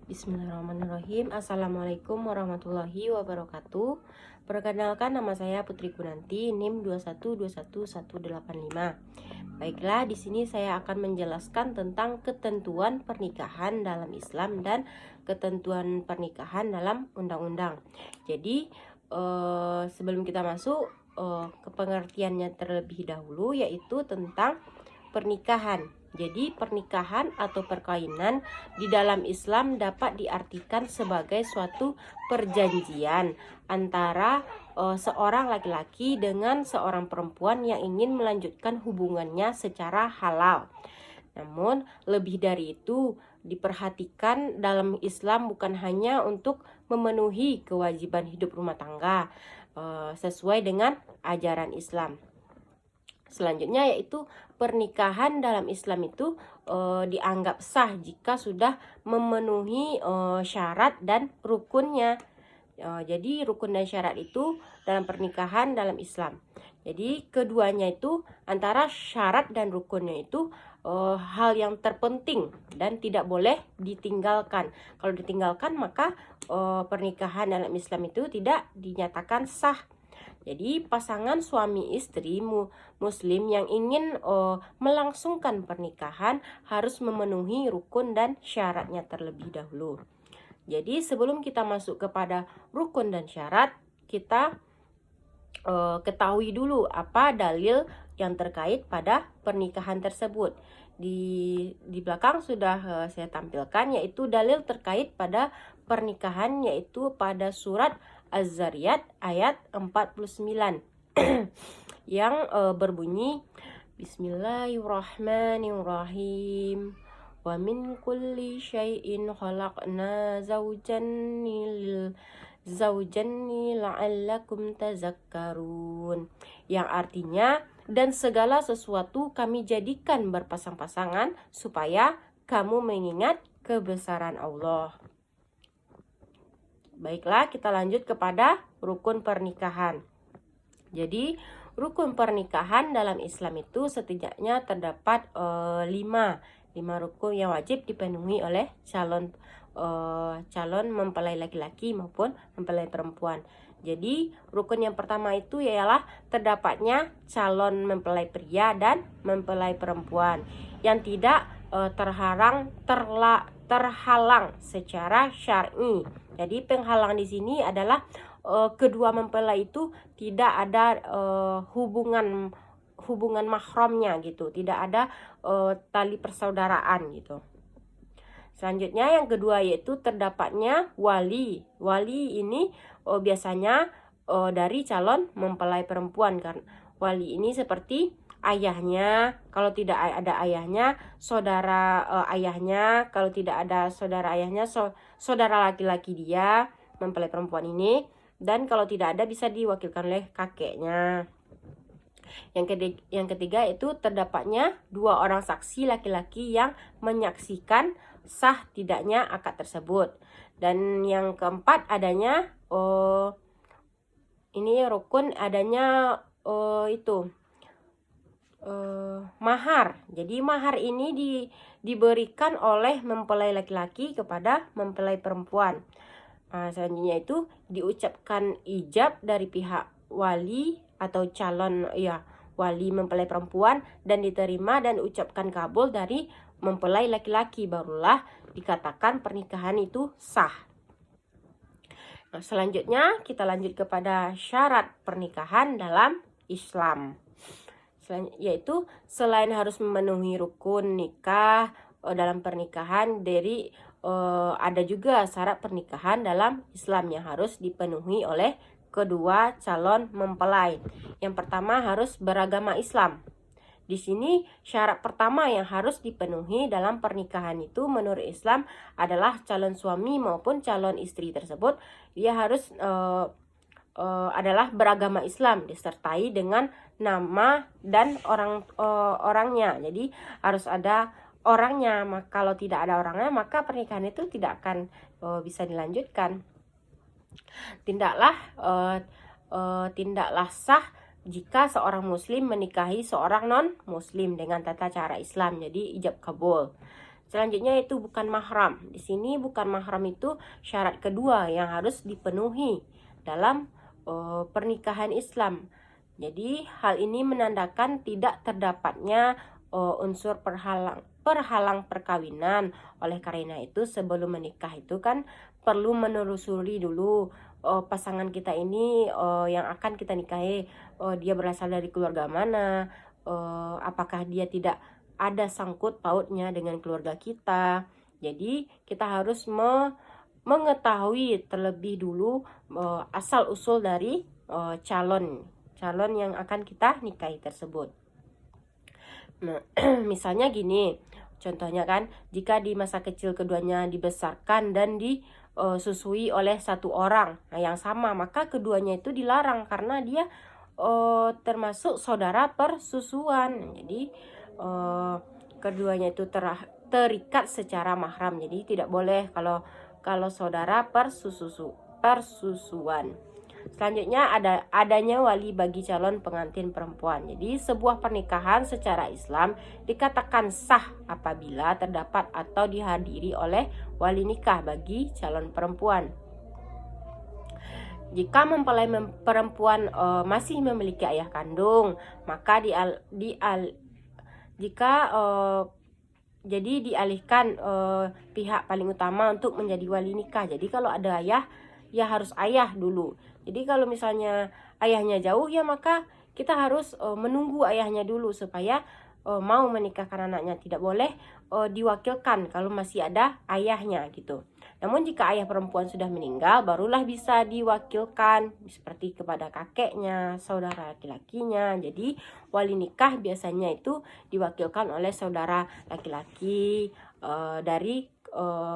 Bismillahirrahmanirrahim. Assalamualaikum warahmatullahi wabarakatuh. Perkenalkan, nama saya Putri Kunanti, NIM 2121185. Baiklah, di sini saya akan menjelaskan tentang ketentuan pernikahan dalam Islam dan ketentuan pernikahan dalam undang-undang. Jadi, sebelum kita masuk ke pengertiannya terlebih dahulu, yaitu tentang pernikahan. Jadi pernikahan atau perkawinan di dalam Islam dapat diartikan sebagai suatu perjanjian antara seorang laki-laki dengan seorang perempuan yang ingin melanjutkan hubungannya secara halal. Namun lebih dari itu, diperhatikan dalam Islam bukan hanya untuk memenuhi kewajiban hidup rumah tangga sesuai dengan ajaran Islam. Selanjutnya yaitu pernikahan dalam Islam itu dianggap sah jika sudah memenuhi syarat dan rukunnya. Jadi rukun dan syarat itu dalam pernikahan dalam Islam. Jadi keduanya itu, antara syarat dan rukunnya itu hal yang terpenting dan tidak boleh ditinggalkan. Kalau ditinggalkan maka pernikahan dalam Islam itu tidak dinyatakan sah. Jadi pasangan suami istri muslim yang ingin melangsungkan pernikahan harus memenuhi rukun dan syaratnya terlebih dahulu. Jadi sebelum kita masuk kepada rukun dan syarat, kita ketahui dulu apa dalil yang terkait pada pernikahan tersebut. Di belakang sudah saya tampilkan, yaitu dalil terkait pada pernikahan, yaitu pada surat Az-Zariyat ayat 49 yang berbunyi Bismillahirrahmanirrahim. Wa min kulli syai'in khalaqna zawjanni la'allakum tazakkarun. Yang artinya, dan segala sesuatu kami jadikan berpasang-pasangan supaya kamu mengingat kebesaran Allah. Baiklah, kita lanjut kepada rukun pernikahan. Jadi, rukun pernikahan dalam Islam itu setidaknya terdapat 5 rukun yang wajib dipenuhi oleh calon mempelai laki-laki maupun mempelai perempuan. Jadi, rukun yang pertama itu ialah terdapatnya calon mempelai pria dan mempelai perempuan yang tidak terhalang secara syar'i. Jadi penghalang di sini adalah kedua mempelai itu tidak ada hubungan mahramnya gitu, tidak ada tali persaudaraan gitu. Selanjutnya yang kedua yaitu terdapatnya wali. Wali ini biasanya dari calon mempelai perempuan, kan. Wali ini seperti ayahnya, kalau tidak ada ayahnya, saudara ayahnya, kalau tidak ada saudara ayahnya, saudara laki-laki dia, mempelai perempuan ini, dan kalau tidak ada bisa diwakilkan oleh kakeknya. Yang ketiga itu terdapatnya 2 orang saksi laki-laki yang menyaksikan sah tidaknya akad tersebut. Dan yang keempat adanya ini rukun adanya mahar. Jadi mahar ini diberikan oleh mempelai laki-laki kepada mempelai perempuan. Selanjutnya itu diucapkan ijab dari pihak wali atau calon wali mempelai perempuan dan diterima dan ucapkan kabul dari mempelai laki-laki, barulah dikatakan pernikahan itu sah. Selanjutnya kita lanjut kepada syarat pernikahan dalam Islam, yaitu selain harus memenuhi rukun nikah dalam pernikahan, ada juga syarat pernikahan dalam Islam yang harus dipenuhi oleh kedua calon mempelai. Yang pertama harus beragama Islam. Di sini syarat pertama yang harus dipenuhi dalam pernikahan itu menurut Islam adalah calon suami maupun calon istri tersebut dia harus adalah beragama Islam disertai dengan nama dan orangnya. Jadi harus ada orangnya. Kalau tidak ada orangnya maka pernikahan itu tidak akan bisa dilanjutkan. Tidaklah sah jika seorang muslim menikahi seorang non muslim dengan tata cara Islam, jadi ijab kabul. Selanjutnya itu bukan mahram. Di sini bukan mahram itu syarat kedua yang harus dipenuhi dalam pernikahan Islam. Jadi hal ini menandakan tidak terdapatnya unsur perhalang perkawinan. Oleh karena itu sebelum menikah itu kan perlu menelusuri dulu pasangan kita ini yang akan kita nikahi, dia berasal dari keluarga mana, apakah dia tidak ada sangkut pautnya dengan keluarga kita. Jadi kita harus mengetahui terlebih dulu asal usul dari calon yang akan kita nikahi tersebut. Nah, misalnya gini, contohnya kan, jika di masa kecil keduanya dibesarkan dan disusui oleh satu orang yang sama, maka keduanya itu dilarang karena dia termasuk saudara persusuan. Jadi keduanya itu terikat secara mahram. Jadi tidak boleh kalau saudara persusuan. Selanjutnya adanya wali bagi calon pengantin perempuan. Jadi sebuah pernikahan secara Islam dikatakan sah apabila terdapat atau dihadiri oleh wali nikah bagi calon perempuan. Jika mempelai perempuan masih memiliki ayah kandung, maka jadi dialihkan pihak paling utama untuk menjadi wali nikah. Jadi kalau ada ayah, ya harus ayah dulu. Jadi kalau misalnya ayahnya jauh, ya maka kita harus menunggu ayahnya dulu supaya mau menikahkan anaknya. Tidak boleh diwakilkan kalau masih ada ayahnya gitu. Namun jika ayah perempuan sudah meninggal, barulah bisa diwakilkan seperti kepada kakeknya, saudara laki-lakinya. Jadi wali nikah biasanya itu diwakilkan oleh saudara laki-laki dari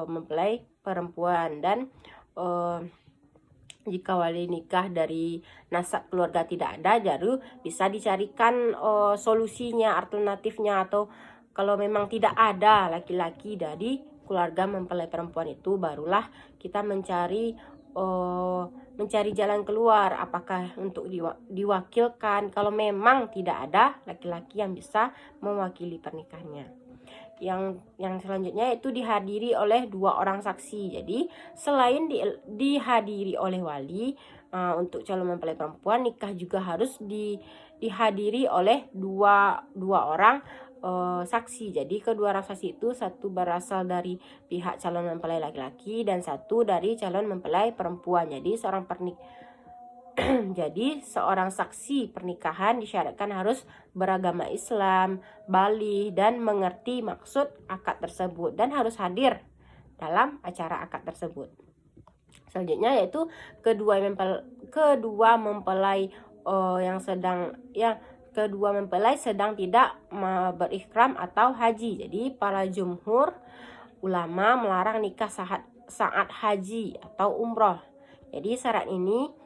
mempelai perempuan. Dan jika wali nikah dari nasab keluarga tidak ada, baru bisa dicarikan solusinya, alternatifnya. Atau kalau memang tidak ada laki-laki dari keluarga mempelai perempuan itu, barulah kita mencari jalan keluar, apakah untuk diwakilkan kalau memang tidak ada laki-laki yang bisa mewakili pernikahannya. Yang selanjutnya itu dihadiri oleh 2 orang saksi. Jadi selain dihadiri oleh wali, untuk calon mempelai perempuan, nikah juga harus dihadiri oleh dua orang saksi. Jadi kedua orang saksi itu satu berasal dari pihak calon mempelai laki-laki dan satu dari calon mempelai perempuan. Jadi seorang saksi pernikahan disyaratkan harus beragama Islam, baligh dan mengerti maksud akad tersebut dan harus hadir dalam acara akad tersebut. Selanjutnya yaitu kedua mempelai sedang tidak berihram atau haji. Jadi para jumhur ulama melarang nikah saat haji atau umroh. Jadi syarat ini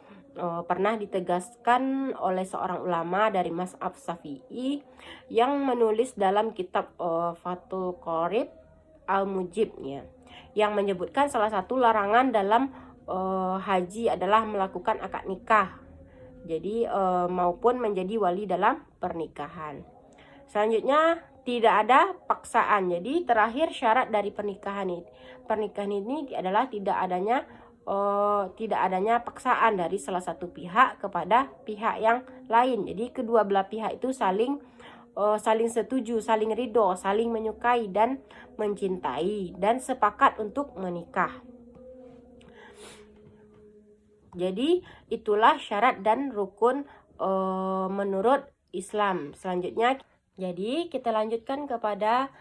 pernah ditegaskan oleh seorang ulama dari mazhab Syafi'i yang menulis dalam kitab Fathul Qorib Al-Mujibnya, yang menyebutkan salah satu larangan dalam haji adalah melakukan akad nikah. Jadi maupun menjadi wali dalam pernikahan. Selanjutnya tidak ada paksaan. Jadi terakhir syarat dari pernikahan ini adalah tidak adanya paksaan dari salah satu pihak kepada pihak yang lain. Jadi kedua belah pihak itu saling setuju, saling ridho, saling menyukai dan mencintai dan sepakat untuk menikah. Jadi itulah syarat dan rukun menurut Islam. Selanjutnya, jadi kita lanjutkan kepada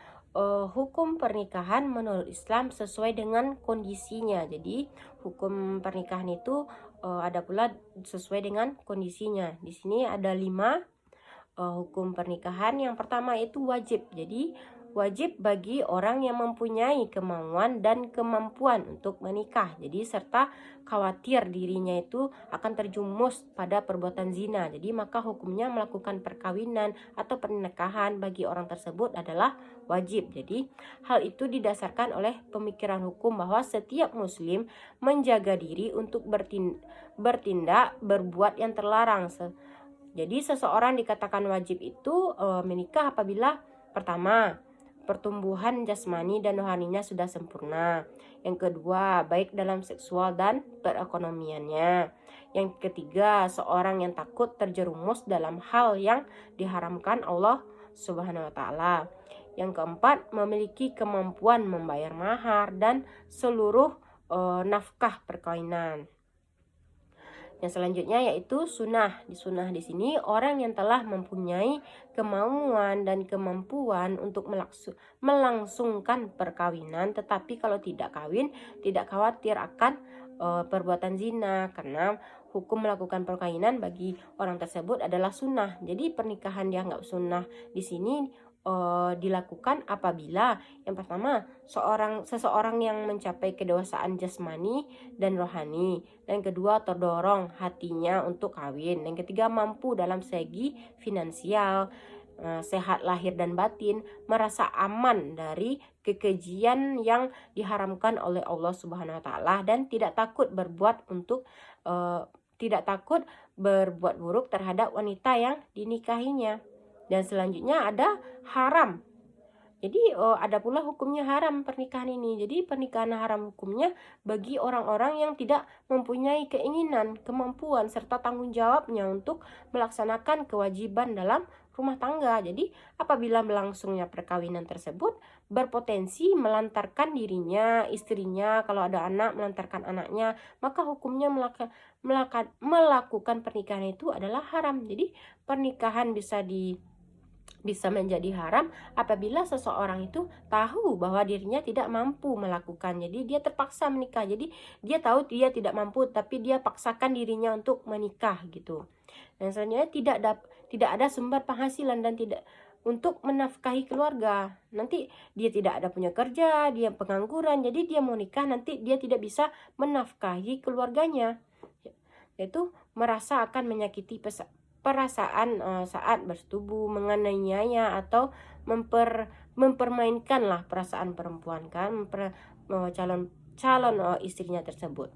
hukum pernikahan menurut Islam sesuai dengan kondisinya. Jadi hukum pernikahan itu ada pula sesuai dengan kondisinya. Di sini ada 5 hukum pernikahan. Yang pertama itu wajib. Jadi wajib bagi orang yang mempunyai kemauan dan kemampuan untuk menikah. Jadi serta khawatir dirinya itu akan terjumus pada perbuatan zina. Jadi maka hukumnya melakukan perkawinan atau pernikahan bagi orang tersebut adalah wajib. Jadi hal itu didasarkan oleh pemikiran hukum bahwa setiap muslim menjaga diri untuk berbuat yang terlarang. Jadi seseorang dikatakan wajib itu menikah apabila pertama pertumbuhan jasmani dan rohaninya sudah sempurna. Yang kedua, baik dalam seksual dan perekonomiannya. Yang ketiga, seorang yang takut terjerumus dalam hal yang diharamkan Allah Subhanahu wa taala. Yang keempat, memiliki kemampuan membayar mahar dan seluruh nafkah perkawinan. Yang selanjutnya yaitu sunnah. Di sunnah di sini orang yang telah mempunyai kemauan dan kemampuan untuk melangsungkan perkawinan, tetapi kalau tidak kawin tidak khawatir akan perbuatan zina, karena hukum melakukan perkawinan bagi orang tersebut adalah sunnah. Jadi pernikahan dianggap sunnah di sini dilakukan apabila yang pertama seseorang yang mencapai kedewasaan jasmani dan rohani, dan kedua terdorong hatinya untuk kawin, dan ketiga mampu dalam segi finansial, sehat lahir dan batin, merasa aman dari kekejian yang diharamkan oleh Allah Subhanahu wa taala, dan tidak takut berbuat buruk terhadap wanita yang dinikahinya. Dan selanjutnya ada haram. Jadi ada pula hukumnya haram pernikahan ini. Jadi pernikahan haram hukumnya bagi orang-orang yang tidak mempunyai keinginan, kemampuan, serta tanggung jawabnya untuk melaksanakan kewajiban dalam rumah tangga. Jadi apabila berlangsungnya perkawinan tersebut berpotensi melantarkan dirinya, istrinya, kalau ada anak melantarkan anaknya, maka hukumnya melakukan pernikahan itu adalah haram. Jadi pernikahan bisa menjadi haram apabila seseorang itu tahu bahwa dirinya tidak mampu melakukan. Jadi dia terpaksa menikah. Jadi dia tahu dia tidak mampu, tapi dia paksakan dirinya untuk menikah gitu. Dan selanjutnya tidak ada sumber penghasilan dan tidak untuk menafkahi keluarga. Nanti dia tidak ada punya kerja, dia pengangguran. Jadi dia mau nikah, nanti dia tidak bisa menafkahi keluarganya. Yaitu merasa akan menyakiti perasaan saat bersetubuh, menganiaya atau mempermainkanlah perasaan perempuan kan, calon istrinya tersebut.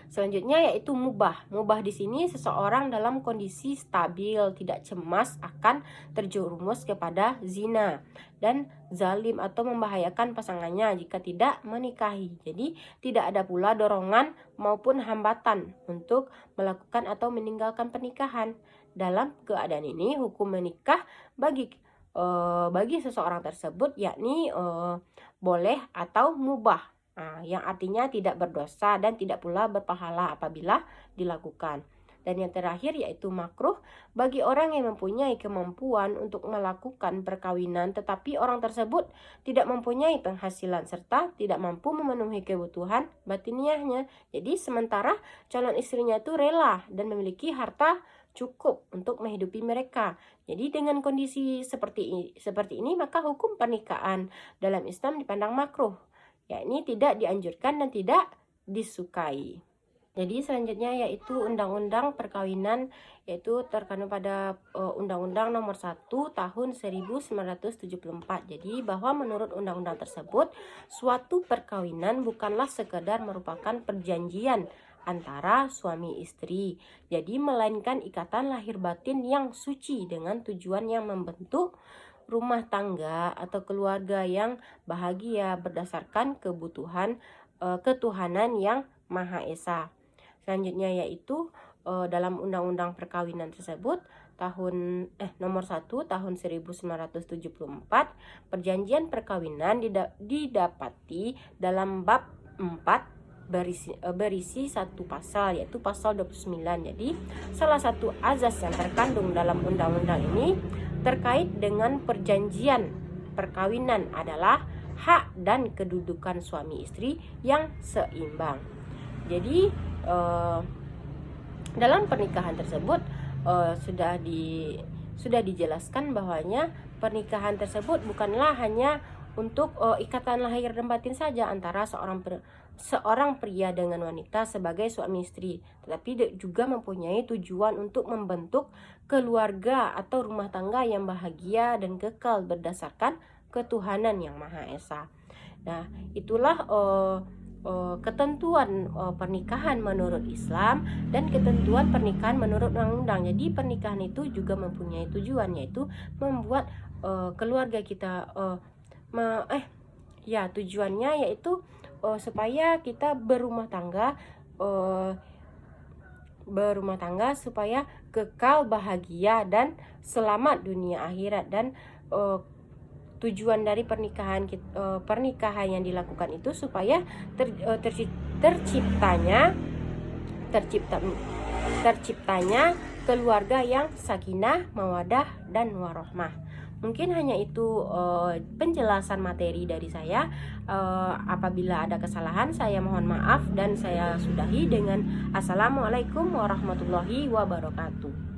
Selanjutnya yaitu mubah. Mubah di sini seseorang dalam kondisi stabil, tidak cemas akan terjerumus kepada zina dan zalim atau membahayakan pasangannya jika tidak menikahi. Jadi tidak ada pula dorongan maupun hambatan untuk melakukan atau meninggalkan pernikahan. Dalam keadaan ini hukum menikah bagi seseorang tersebut yakni boleh atau mubah. Yang artinya tidak berdosa dan tidak pula berpahala apabila dilakukan. Dan yang terakhir yaitu makruh bagi orang yang mempunyai kemampuan untuk melakukan perkawinan, tetapi orang tersebut tidak mempunyai penghasilan serta tidak mampu memenuhi kebutuhan batiniahnya. Jadi sementara calon istrinya itu rela dan memiliki harta cukup untuk menghidupi mereka. Jadi dengan kondisi seperti ini maka hukum pernikahan dalam Islam dipandang makruh, yakni tidak dianjurkan dan tidak disukai. Jadi selanjutnya yaitu undang-undang perkawinan, yaitu terkandung pada Undang-Undang Nomor 1 Tahun 1974. Jadi bahwa menurut undang-undang tersebut suatu perkawinan bukanlah sekedar merupakan perjanjian antara suami istri, jadi melainkan ikatan lahir batin yang suci dengan tujuan yang membentuk rumah tangga atau keluarga yang bahagia berdasarkan ketuhanan yang Maha Esa. Selanjutnya yaitu dalam undang-undang perkawinan tersebut nomor 1 tahun 1974, perjanjian perkawinan didapati dalam bab 4 berisi satu pasal, yaitu pasal 29. Jadi salah satu azas yang terkandung dalam undang-undang ini terkait dengan perjanjian perkawinan adalah hak dan kedudukan suami istri yang seimbang. Jadi dalam pernikahan tersebut sudah dijelaskan bahwanya pernikahan tersebut bukanlah hanya untuk ikatan lahir dan batin saja antara seorang pria dengan wanita sebagai suami istri, tetapi juga mempunyai tujuan untuk membentuk keluarga atau rumah tangga yang bahagia dan kekal berdasarkan ketuhanan yang Maha Esa. Nah, itulah ketentuan pernikahan menurut Islam dan ketentuan pernikahan menurut undang-undang. Jadi pernikahan itu juga mempunyai tujuan, yaitu membuat keluarga kita tujuannya yaitu supaya kita berumah tangga supaya kekal bahagia dan selamat dunia akhirat. Dan tujuan dari pernikahan yang dilakukan itu supaya terciptanya keluarga yang sakinah, mawadah, dan warohmah. Mungkin hanya itu penjelasan materi dari saya. Apabila ada kesalahan, saya mohon maaf dan saya sudahi dengan Assalamualaikum warahmatullahi wabarakatuh.